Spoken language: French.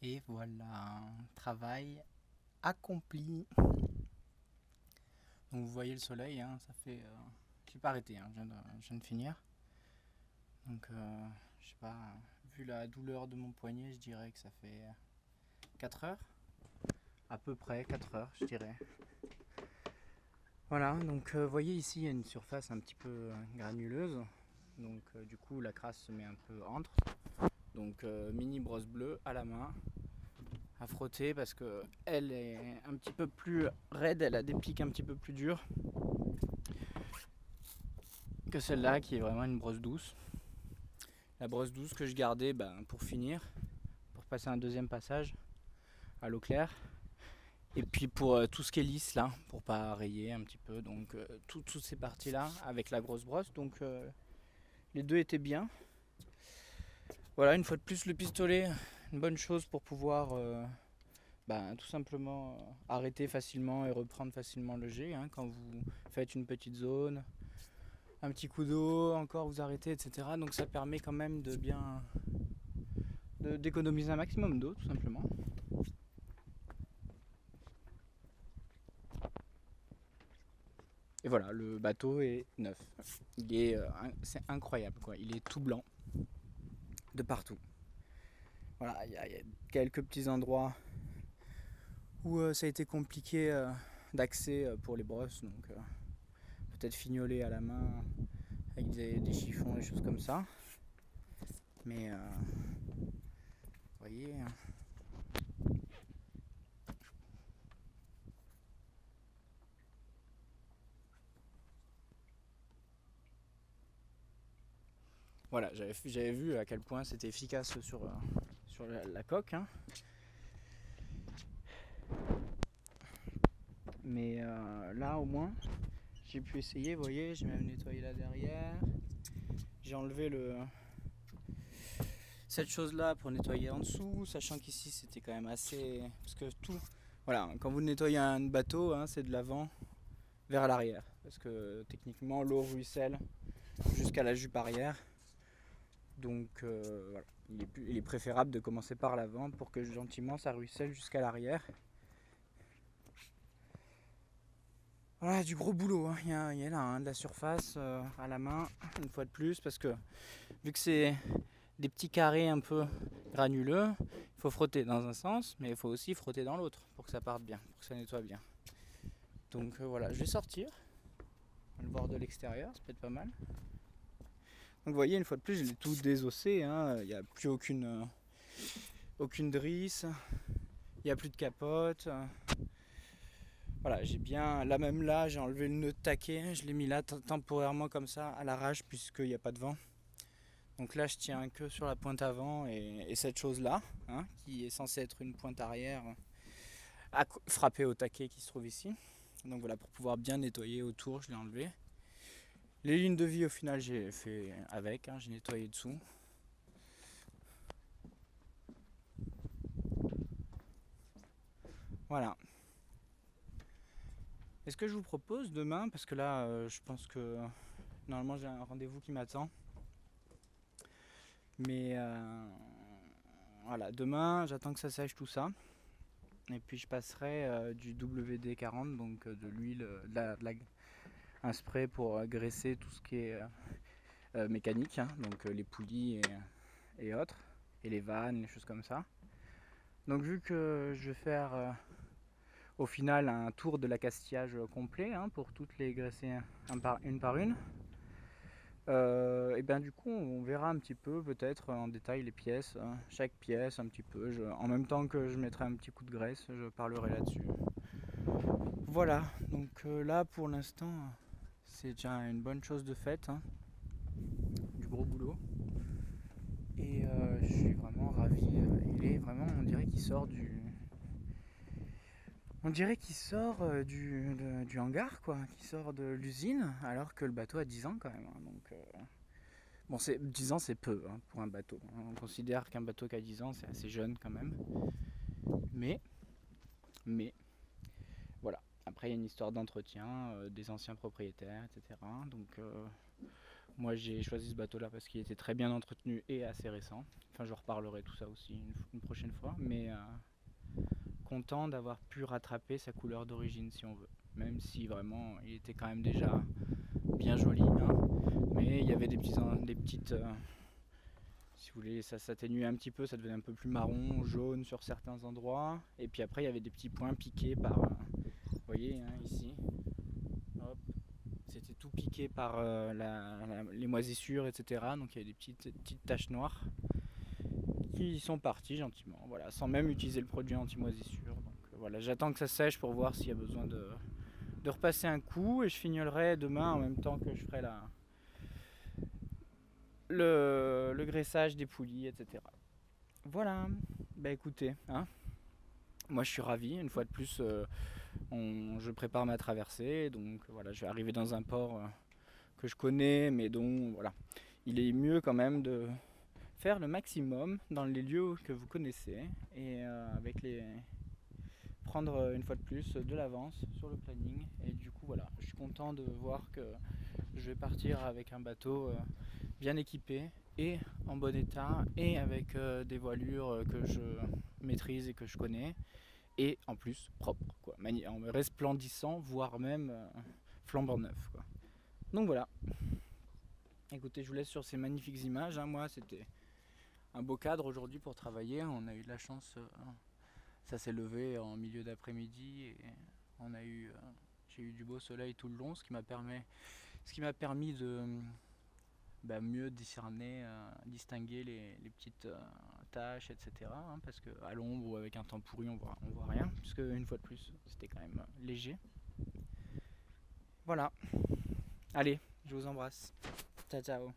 Et voilà, travail accompli. Donc vous voyez le soleil, hein, ça fait... j'ai pas arrêté, hein, je viens de finir. Donc je sais pas, vu la douleur de mon poignet, je dirais que ça fait 4 heures. À peu près 4 heures, je dirais. Voilà, donc vous voyez ici, il y a une surface un petit peu granuleuse. Donc du coup, la crasse se met un peu entre. Donc mini brosse bleue à la main à frotter parce que elle est un petit peu plus raide, elle a des pics un petit peu plus durs que celle-là qui est vraiment une brosse douce. La brosse douce que je gardais pour finir, pour passer un deuxième passage à l'eau claire. Et puis pour tout ce qui est lisse là, pour pas rayer un petit peu, donc toutes ces parties là avec la grosse brosse, donc les deux étaient bien. Voilà, une fois de plus le pistolet, une bonne chose pour pouvoir tout simplement arrêter facilement et reprendre facilement le jet hein, quand vous faites une petite zone, un petit coup d'eau, encore vous arrêtez, etc. Donc ça permet quand même de bien d'économiser un maximum d'eau tout simplement. Et voilà, le bateau est neuf. C'est incroyable quoi. Il est tout blanc de partout. Voilà, il y a quelques petits endroits où ça a été compliqué d'accès pour les brosses, donc peut-être fignoler à la main avec des chiffons, des choses comme ça. Mais vous voyez. Voilà, j'avais vu à quel point c'était efficace sur la coque. Hein. Mais là au moins, j'ai pu essayer, vous voyez, j'ai même nettoyé là derrière. J'ai enlevé cette chose là pour nettoyer en dessous, sachant qu'ici c'était quand même assez... Parce que tout... Voilà, quand vous nettoyez un bateau, hein, c'est de l'avant vers l'arrière. Parce que techniquement l'eau ruisselle jusqu'à la jupe arrière. Donc voilà, il est préférable de commencer par l'avant pour que gentiment ça ruisselle jusqu'à l'arrière. Voilà, du gros boulot, hein. Il y a là hein, de la surface à la main, une fois de plus, parce que vu que c'est des petits carrés un peu granuleux, il faut frotter dans un sens, mais il faut aussi frotter dans l'autre pour que ça parte bien, pour que ça nettoie bien. Donc voilà, je vais sortir, on va le voir de l'extérieur, ça peut être pas mal. Donc vous voyez, une fois de plus, je l'ai tout désossé, hein. Il n'y a plus aucune drisse, il n'y a plus de capote. Voilà, j'ai bien, là même là, j'ai enlevé le nœud de taquet, je l'ai mis là temporairement comme ça à l'arrache puisqu'il n'y a pas de vent. Donc là, je tiens que sur la pointe avant et cette chose-là, hein, qui est censée être une pointe arrière, à frapper au taquet qui se trouve ici. Donc voilà, pour pouvoir bien nettoyer autour, je l'ai enlevé. Les lignes de vie, au final, j'ai fait avec, hein, j'ai nettoyé dessous. Voilà. Et ce que je vous propose demain, parce que là, je pense que normalement j'ai un rendez-vous qui m'attend. Mais voilà, demain j'attends que ça sèche tout ça. Et puis je passerai du WD-40, donc de l'huile, un spray pour graisser tout ce qui est mécanique, hein, donc les poulies et autres, et les vannes, les choses comme ça. Donc vu que je vais faire au final un tour de l'accastillage complet hein, pour toutes les graisser une par une, et bien du coup on verra un petit peu peut-être en détail les pièces, hein, chaque pièce un petit peu, en même temps que je mettrai un petit coup de graisse, je parlerai là-dessus. Voilà, donc là pour l'instant c'est déjà une bonne chose de faite, hein, du gros boulot. Et je suis vraiment ravi, il est vraiment, on dirait qu'il sort du hangar quoi, qui sort de l'usine alors que le bateau a 10 ans quand même, hein, donc... Bon, 10 ans c'est peu hein, pour un bateau. On considère qu'un bateau qui a 10 ans c'est assez jeune quand même. Mais voilà. Après il y a une histoire d'entretien des anciens propriétaires, etc. Donc Moi j'ai choisi ce bateau là parce qu'il était très bien entretenu et assez récent. Enfin je reparlerai tout ça aussi une prochaine fois. Mais content d'avoir pu rattraper sa couleur d'origine si on veut. Même si vraiment il était quand même déjà bien joli. Hein. Mais il y avait des petites... si vous voulez, ça s'atténuait un petit peu, ça devenait un peu plus marron, jaune sur certains endroits. Et puis après il y avait des petits points piqués par... vous voyez hein, ici. Hop. C'était tout piqué par les moisissures, etc. Donc il y avait des petites taches noires qui sont parties gentiment, voilà, sans même utiliser le produit anti-moisissure. Donc voilà, j'attends que ça sèche pour voir s'il y a besoin de repasser un coup et je fignolerai demain en même temps que je ferai le graissage des poulies, etc. Voilà, bah écoutez, hein, moi je suis ravi, une fois de plus je prépare ma traversée, donc voilà, je vais arriver dans un port que je connais, mais dont voilà, il est mieux quand même de faire le maximum dans les lieux que vous connaissez et prendre une fois de plus de l'avance sur le planning. Et du coup voilà, je suis content de voir que je vais partir avec un bateau bien équipé et en bon état et avec des voilures que je maîtrise et que je connais et en plus propre quoi, en resplendissant, voire même flambant neuf quoi. Donc voilà, écoutez, je vous laisse sur ces magnifiques images, hein. Moi c'était un beau cadre aujourd'hui pour travailler, on a eu de la chance, ça s'est levé en milieu d'après-midi et j'ai eu du beau soleil tout le long, ce qui m'a permis de mieux distinguer les petites taches, etc. Hein, parce qu'à l'ombre ou avec un temps pourri on voit rien, puisque une fois de plus c'était quand même léger. Voilà, allez, je vous embrasse, ciao ciao.